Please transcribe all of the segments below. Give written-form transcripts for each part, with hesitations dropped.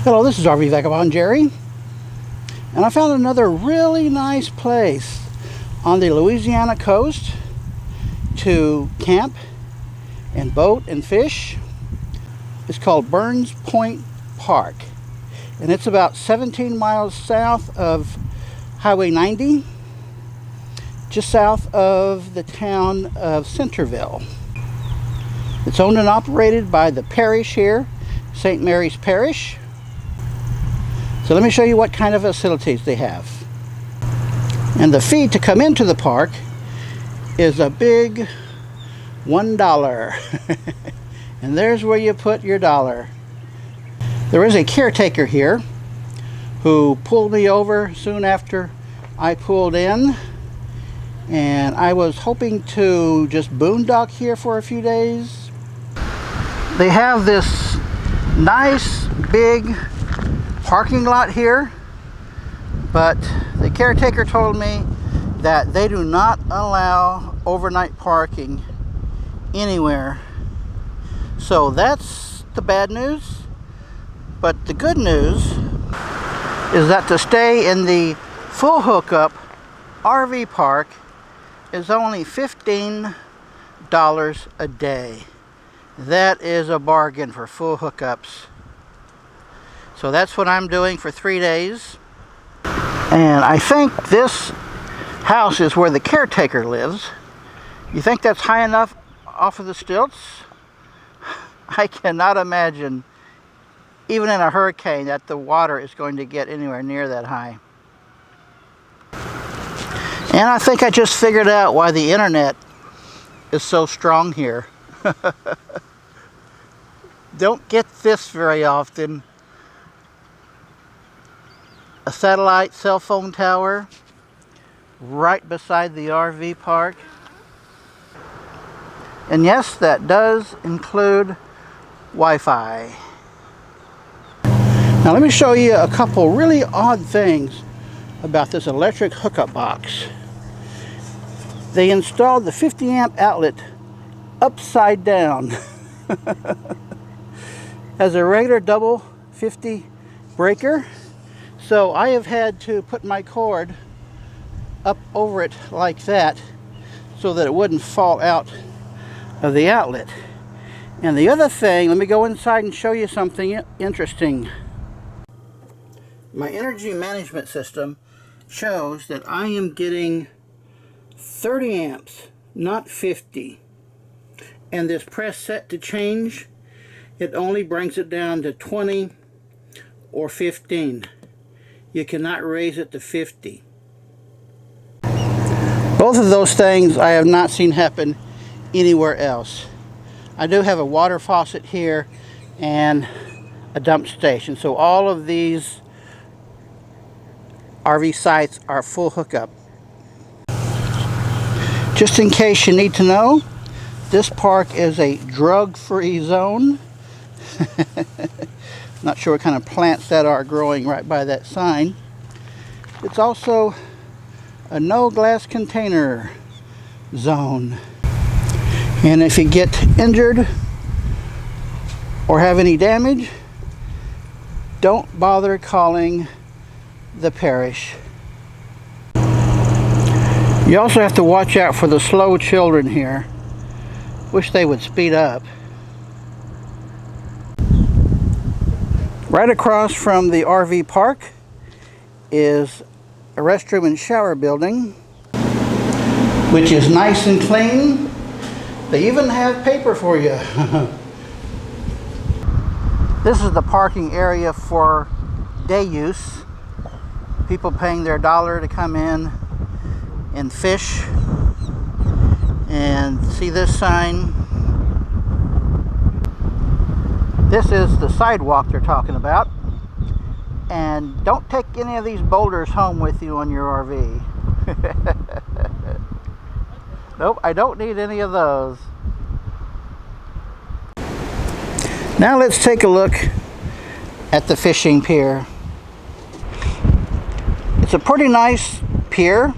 Hello, this is RV Vagabond Jerry, and I found another really nice place on the Louisiana coast to camp and boat and fish. It's called Burns Point Park, and it's about 17 miles south of Highway 90, just south of the town of Centerville. It's owned and operated by the parish here, St. Mary's Parish. So let me show you what kind of facilities they have. And the fee to come into the park is a big $1. And there's where you put your dollar. There is a caretaker here who pulled me over soon after I pulled in. And I was hoping to just boondock here for a few days. They have this nice big parking lot here, but the caretaker told me that they do not allow overnight parking anywhere. So that's the bad news. But the good news is that to stay in the full hookup RV park is only $15 a day. That is a bargain for full hookups. So that's what I'm doing for 3 days. And I think this house is where the caretaker lives. You think that's high enough off of the stilts? I cannot imagine, even in a hurricane, that the water is going to get anywhere near that high. And I think I just figured out why the internet is so strong here. Don't get this very often. A satellite cell phone tower right beside the RV park. And yes, that does include Wi-Fi. Now let me show you a couple really odd things about this electric hookup box. They installed the 50 amp outlet upside down. Has a regular double 50 breaker. So I have had to put my cord up over it like that so that it wouldn't fall out of the outlet. And the other thing, let me go inside and show you something interesting. My energy management system shows that I am getting 30 amps, not 50. And this press set to change, it only brings it down to 20 or 15. You cannot raise it to 50. Both of those things I have not seen happen anywhere else. I do have a water faucet here and a dump station. So all of these RV sites are full hookup. Just in case you need to know, this park is a drug-free zone. Not sure what kind of plants that are growing right by that sign. It's also a no glass container zone. And if you get injured or have any damage, don't bother calling the parish. You also have to watch out for the slow children here. Wish they would speed up. Right across from the RV park is a restroom and shower building, which is nice and clean. They even have paper for you. This is the parking area for day use. People paying their $1 to come in and fish. And see this sign? This is the sidewalk they're talking about. And don't take any of these boulders home with you on your RV. Nope, I don't need any of those. Now let's take a look at the fishing pier. It's a pretty nice pier,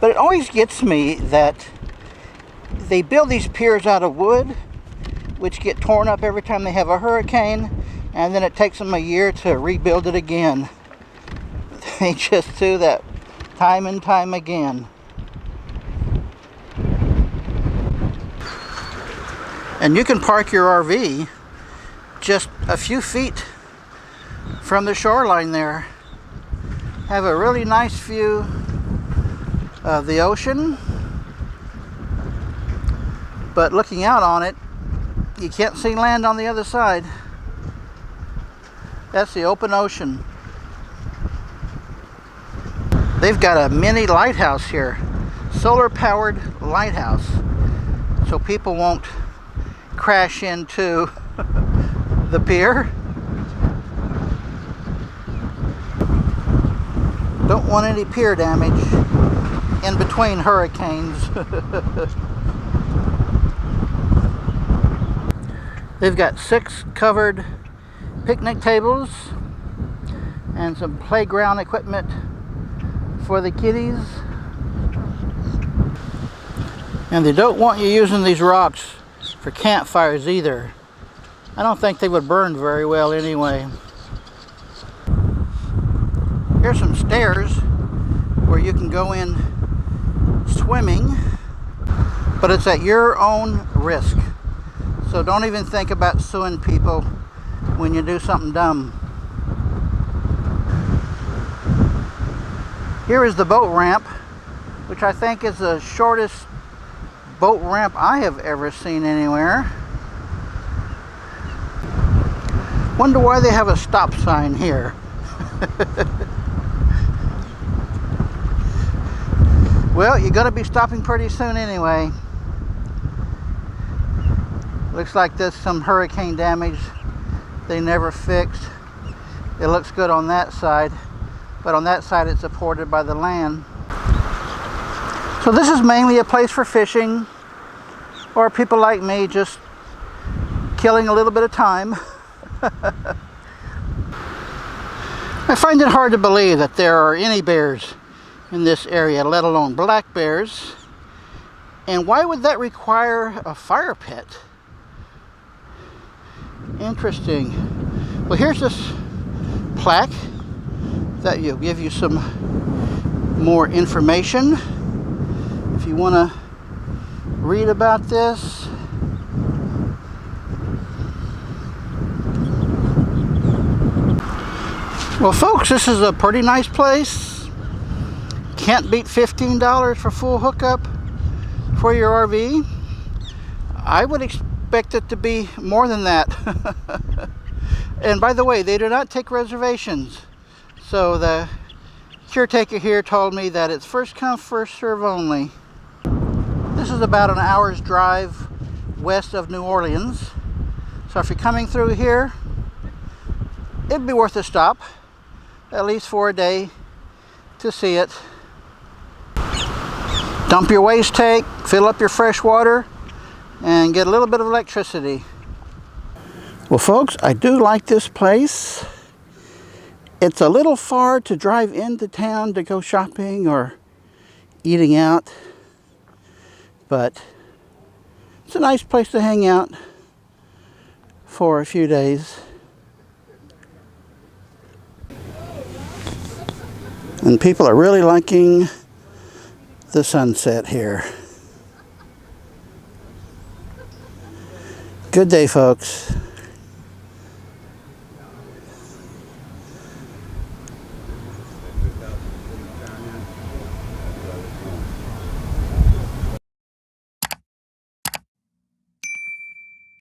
but it always gets me that they build these piers out of wood, which get torn up every time they have a hurricane. and then it takes them a year to rebuild it again. They just do that time and time again. And you can park your RV just a few feet from the shoreline there. Have a really nice view of the ocean, but looking out on it, you can't see land on the other side. That's the open ocean. They've got a mini lighthouse here, solar powered lighthouse, so people won't crash into the pier. Don't want any pier damage in between hurricanes. They've got 6 covered picnic tables and some playground equipment for the kiddies. And they don't want you using these rocks for campfires either. I don't think they would burn very well anyway. Here's some stairs where you can go in swimming, but it's at your own risk. So don't even think about suing people when you do something dumb. Here is the boat ramp, which I think is the shortest boat ramp I have ever seen anywhere. Wonder why they have a stop sign here. Well, you're going to be stopping pretty soon anyway. Looks like there's some hurricane damage they never fixed. It looks good on that side, but on that side it's supported by the land. So this is mainly a place for fishing, or people like me just killing a little bit of time. I find it hard to believe that there are any bears in this area, let alone black bears. And why would that require a fire pit? Interesting. Well, here's this plaque that will give you some more information if you want to read about this. Well, folks, this is a pretty nice place. Can't beat $15 for full hookup for your RV. I would expect it to be more than that. And by the way, they do not take reservations. So the caretaker here told me that it's first come, first serve only. This is about an hour's drive west of New Orleans. So if you're coming through here, it'd be worth a stop, at least for a day, to see it. Dump your waste tank, fill up your fresh water, and get a little bit of electricity. Well, folks, I do like this place. It's a little far to drive into town to go shopping or eating out, but it's a nice place to hang out for a few days. And people are really liking the sunset here. Good day, folks.